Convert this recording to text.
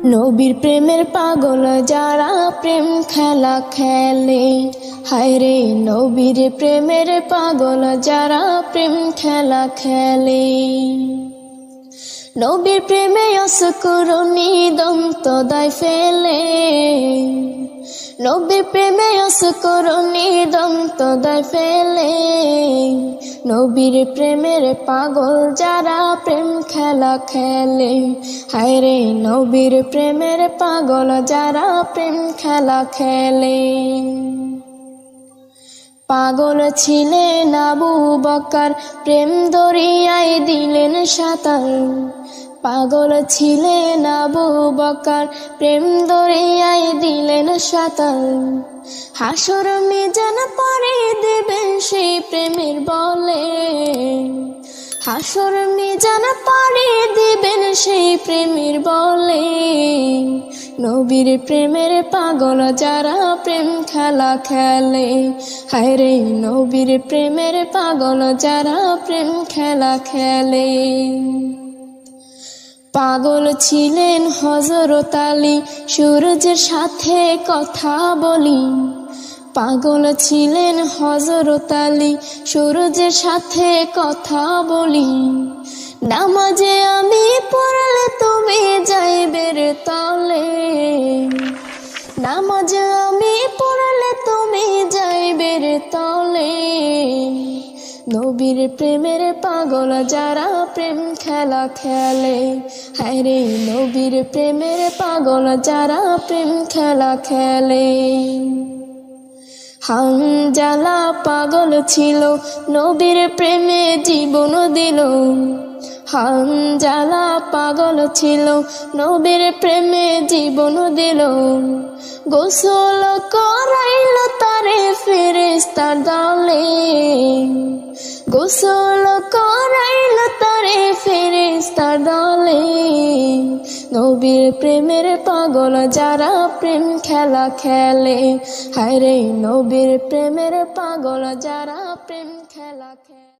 নবীর প্রেমের পাগল যারা প্রেম খেলা খেলে, হায়রে নবীর প্রেমের পাগল যারা প্রেম খেলা খেলে। নবীর প্রেমে অসকরণী দন্ত দায় ফেলে, নবীর প্রেমে অসকরণী দন্ত দায় ফেলে। নবীর প্রেমের পাগল যারা প্রেম খেলা খেলে, হায়রে নবীর প্রেমের পাগল যারা প্রেম খেলা খেলে। পাগল ছিলেন আবু বকর, প্রেম দরিয়ায় দিলেন সাঁতার। পাগল ছিলেন আবু বকর, প্রেম দরিয়ায় দিলেন সাঁতার। হাসর মিজান পাড়ি দিবেন সেই প্রেমের বলে, হাসর মিজান পাড়ি দিবেন সেই প্রেমের বলে। নবীর প্রেমের পাগল যারা প্রেম খেলা খেলে, হায়রে নবীর প্রেমের পাগল যারা প্রেম খেলা খেলে। পাগল ছিলেন হযরত আলী, সূর্যের সাথে কথা বলি। পাগল ছিলেন হযরত আলী, সূর্যের সাথে কথা বলি। নামাজে আমি পড়লে তুমি যাইবের তলে, নামাজে আমি পড়লে তুমি যাইবের তলে। নবীর প্রেমের পাগল যারা প্রেম খেলা খেলে, হায়রে নবীর প্রেমের পাগল যারা প্রেম খেলা খেলে। হানজালা পাগল ছিল, নবীর প্রেমে জীবন দিল। হানজালা পাগল ছিল, নবীর প্রেমে জীবন দিল। গোসল করাইল তারে ফেরেশতার দলে, গোসল করাইল তারে ফেরেশতার দলে। নবীর প্রেমের পাগল যারা প্রেম খেলা খেলে, হায়রে নবীর প্রেমের পাগল যারা প্রেম খেলা খেলে।